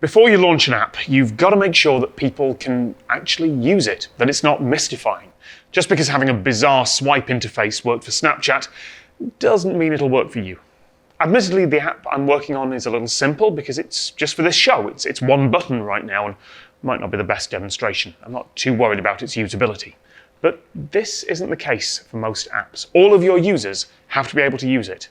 Before you launch an app, you've got to make sure that people can actually use it, that it's not mystifying. Just because having a bizarre swipe interface worked for Snapchat doesn't mean it'll work for you. Admittedly, the app I'm working on is a little simple because it's just for this show. It's one button right now and might not be the best demonstration. I'm not too worried about its usability. But this isn't the case for most apps. All of your users have to be able to use it,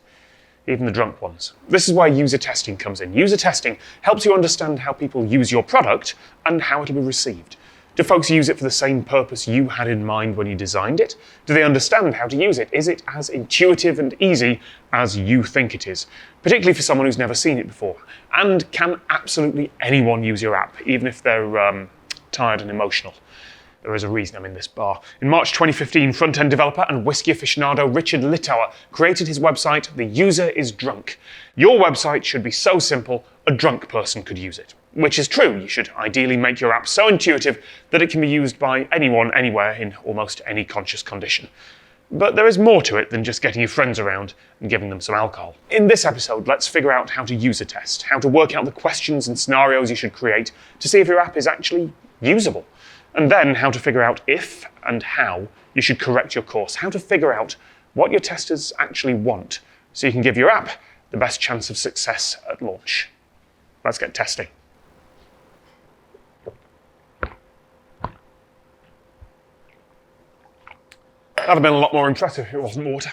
even the drunk ones. This is where user testing comes in. User testing helps you understand how people use your product and how it'll be received. Do folks use it for the same purpose you had in mind when you designed it? Do they understand how to use it? Is it as intuitive and easy as you think it is? Particularly for someone who's never seen it before. And can absolutely anyone use your app, even if they're tired and emotional? There is a reason I'm in this bar. In March 2015, front-end developer and whiskey aficionado Richard Littauer created his website, The User is Drunk. Your website should be so simple, a drunk person could use it. Which is true. You should ideally make your app so intuitive that it can be used by anyone, anywhere, in almost any conscious condition. But there is more to it than just getting your friends around and giving them some alcohol. In this episode, let's figure out how to user test, how to work out the questions and scenarios you should create to see if your app is actually usable. And then how to figure out if and how you should correct your course, how to figure out what your testers actually want so you can give your app the best chance of success at launch. Let's get testing. That'd have been a lot more impressive if it wasn't water.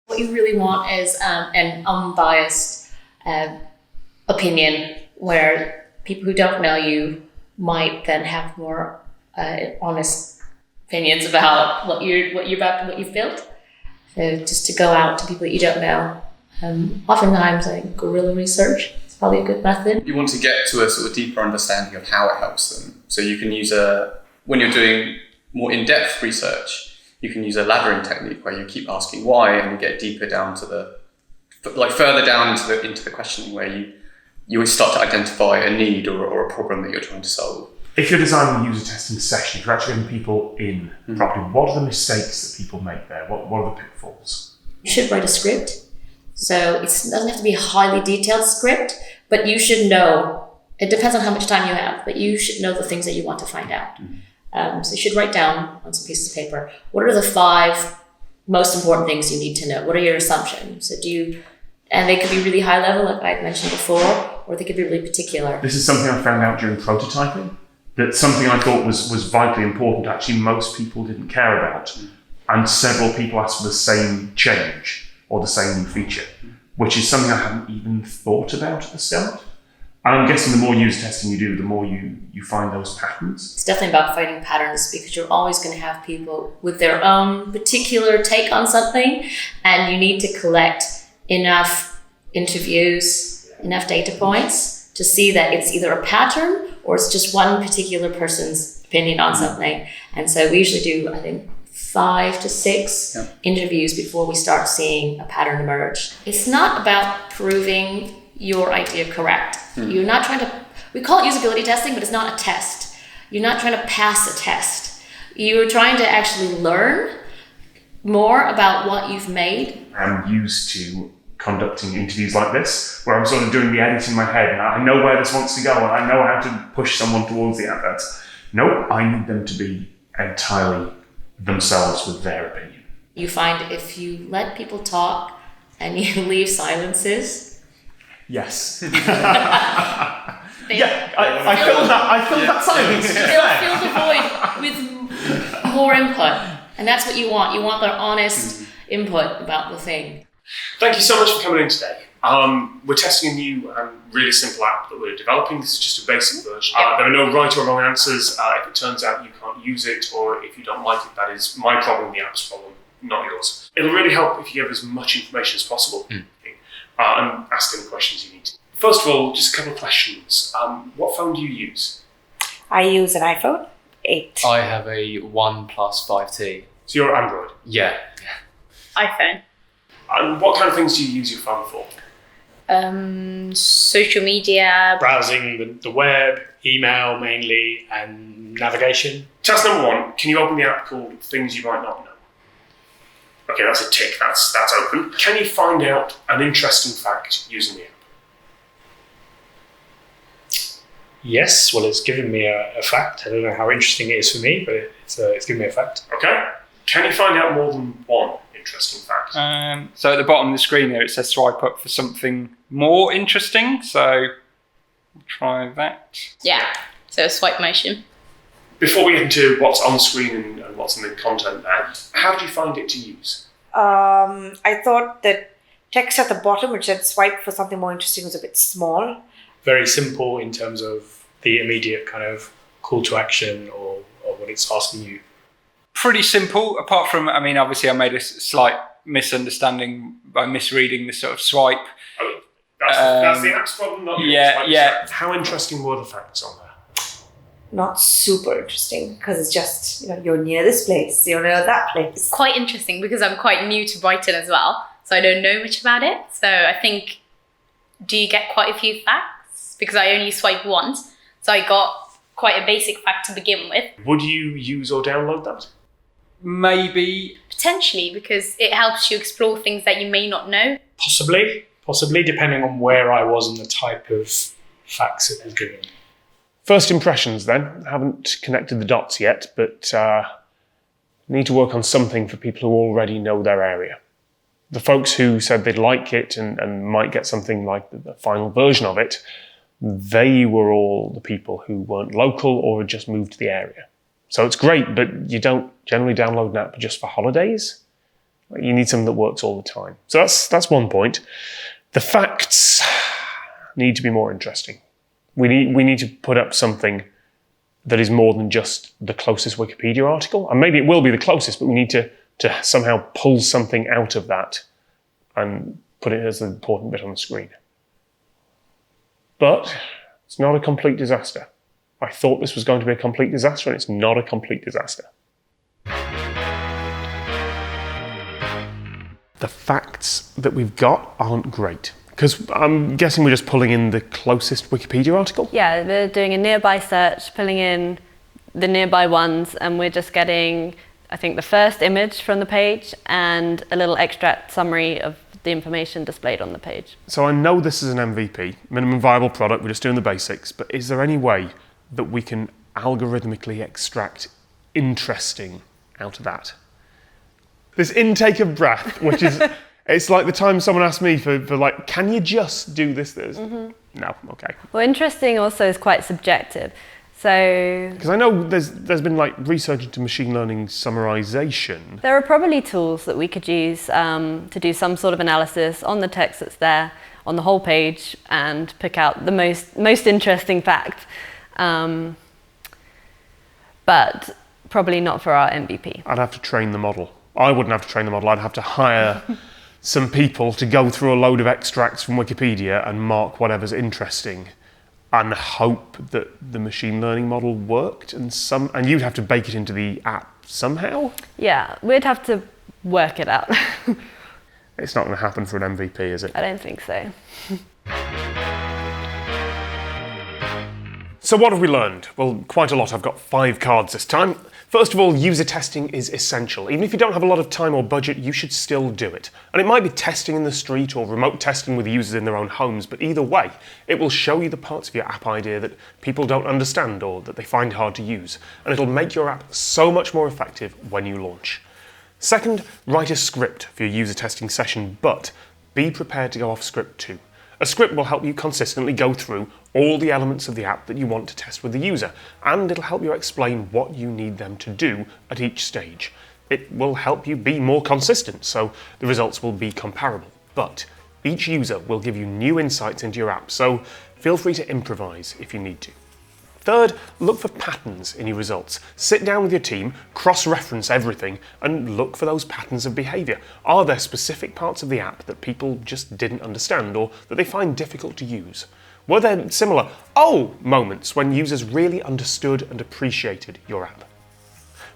What you really want is an unbiased opinion where people who don't know you might then have more honest opinions about what you've built. So just to go out to people that you don't know. Oftentimes, I think guerrilla research is probably a good method. You want to get to a sort of deeper understanding of how it helps them. So you can use when you're doing more in-depth research, you can use a laddering technique where you keep asking why and you get deeper down to further down into the questioning where you start to identify a need or a problem that you're trying to solve. If you're designing a user testing session, if you're actually getting people in properly, what are the mistakes that people make there? What are the pitfalls? You should write a script. So it doesn't have to be a highly detailed script, but you should know. It depends on how much time you have, but you should know the things that you want to find out. So you should write down on some pieces of paper, what are the 5 most important things you need to know? What are your assumptions? And they could be really high level, like I mentioned before, or they could be really particular. This is something I found out during prototyping, that something I thought was vitally important, actually most people didn't care about. And several people asked for the same change or the same new feature, which is something I hadn't even thought about at the start. And I'm guessing the more user testing you do, the more you find those patterns. It's definitely about finding patterns because you're always going to have people with their own particular take on something, and you need to collect enough interviews, enough data points to see that it's either a pattern or it's just one particular person's opinion on something. And so we usually do, I think, 5 to 6 interviews before we start seeing a pattern emerge. It's not about proving your idea correct. You're not trying to, we call it usability testing, but it's not a test. You're not trying to pass a test. You're trying to actually learn more about what you've made. I'm used to conducting interviews like this, where I'm sort of doing the edit in my head, and I know where this wants to go, and I know how to push someone towards the advert. No, I need them to be entirely themselves with their opinion. You find if you let people talk and you leave silences. Yes. I filled that silence. They'll fill the void with more input, and that's what you want. You want their honest input about the thing. Thank you so much for coming in today. We're testing a new and really simple app that we're developing. This is just a basic version. There are no right or wrong answers. If it turns out you can't use it, or if you don't like it, that is my problem, the app's problem, not yours. It'll really help if you give as much information as possible and ask any questions you need to. First of all, just a couple of questions. What phone do you use? I use an iPhone 8. I have a OnePlus 5T. So you're Android? Yeah. iPhone. And what kind of things do you use your phone for? Social media. Browsing the web, email mainly, and navigation. Task number 1, can you open the app called Things You Might Not Know? Okay, that's a tick. That's open. Can you find out an interesting fact using the app? Yes. Well, it's given me a fact. I don't know how interesting it is for me, but it's given me a fact. Okay. Can you find out more than one interesting fact? So at the bottom of the screen here, it says swipe up for something more interesting. So we'll try that. Yeah. So swipe motion. Before we get into what's on screen and what's in the content there, how did you find it to use? I thought that text at the bottom, which said swipe for something more interesting, was a bit small. Very simple in terms of the immediate kind of call to action or what it's asking you. Pretty simple, apart from, I mean, obviously I made a slight misunderstanding by misreading the sort of swipe. Oh, that's the app's problem, not yours. Yeah. How interesting were the facts on there? Not super interesting, because it's just, you're near this place, you're near that place. Quite interesting because I'm quite new to Brighton as well, so I don't know much about it. So I think, do you get quite a few facts? Because I only swiped once, so I got quite a basic fact to begin with. Would you use or download that? Maybe. Potentially, because it helps you explore things that you may not know. Possibly, depending on where I was and the type of facts it was giving. First impressions then. I haven't connected the dots yet, but need to work on something for people who already know their area. The folks who said they'd like it and might get something like the final version of it, they were all the people who weren't local or had just moved to the area. So it's great, but you don't generally download an app just for holidays. You need something that works all the time. So that's one point. The facts need to be more interesting. We need to put up something that is more than just the closest Wikipedia article. And maybe it will be the closest, but we need to somehow pull something out of that and put it as an important bit on the screen. But it's not a complete disaster. I thought this was going to be a complete disaster, and it's not a complete disaster. The facts that we've got aren't great. Because I'm guessing we're just pulling in the closest Wikipedia article? Yeah, we're doing a nearby search, pulling in the nearby ones, and we're just getting, I think, the first image from the page and a little extract summary of the information displayed on the page. So I know this is an MVP, minimum viable product, we're just doing the basics, but is there any way that we can algorithmically extract interesting out of that? This intake of breath, which is... It's like the time someone asked me for like, can you just do this? Mm-hmm. No, okay. Well, interesting also is quite subjective. So... Because I know there's been like research into machine learning summarization. There are probably tools that we could use to do some sort of analysis on the text that's there on the whole page and pick out the most interesting fact. But probably not for our MVP. I'd have to train the model. I wouldn't have to train the model. I'd have to hire some people to go through a load of extracts from Wikipedia and mark whatever's interesting and hope that the machine learning model worked and you'd have to bake it into the app somehow? Yeah, we'd have to work it out. It's not going to happen for an MVP, is it? I don't think so. So what have we learned? Well, quite a lot. I've got 5 cards this time. First of all, user testing is essential. Even if you don't have a lot of time or budget, you should still do it. And it might be testing in the street or remote testing with users in their own homes, but either way, it will show you the parts of your app idea that people don't understand or that they find hard to use. And it'll make your app so much more effective when you launch. Second, write a script for your user testing session, but be prepared to go off script too. A script will help you consistently go through all the elements of the app that you want to test with the user, and it'll help you explain what you need them to do at each stage. It will help you be more consistent, so the results will be comparable. But each user will give you new insights into your app, so feel free to improvise if you need to. Third, look for patterns in your results. Sit down with your team, cross-reference everything, and look for those patterns of behaviour. Are there specific parts of the app that people just didn't understand or that they find difficult to use? Were there similar "oh" moments when users really understood and appreciated your app?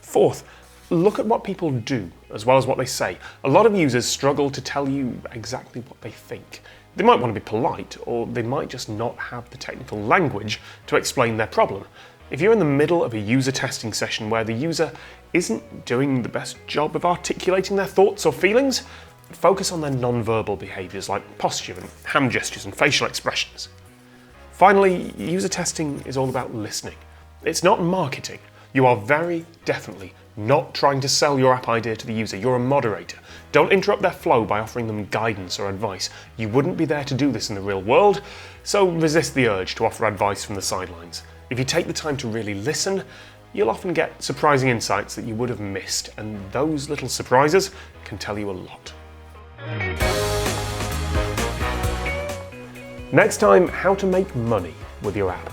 Fourth, look at what people do as well as what they say. A lot of users struggle to tell you exactly what they think. They might want to be polite, or they might just not have the technical language to explain their problem. If you're in the middle of a user testing session where the user isn't doing the best job of articulating their thoughts or feelings, focus on their non-verbal behaviours like posture and hand gestures and facial expressions. Finally, user testing is all about listening. It's not marketing. You are very definitely not trying to sell your app idea to the user. You're a moderator. Don't interrupt their flow by offering them guidance or advice. You wouldn't be there to do this in the real world, so resist the urge to offer advice from the sidelines. If you take the time to really listen, you'll often get surprising insights that you would have missed, and those little surprises can tell you a lot. Next time, how to make money with your app.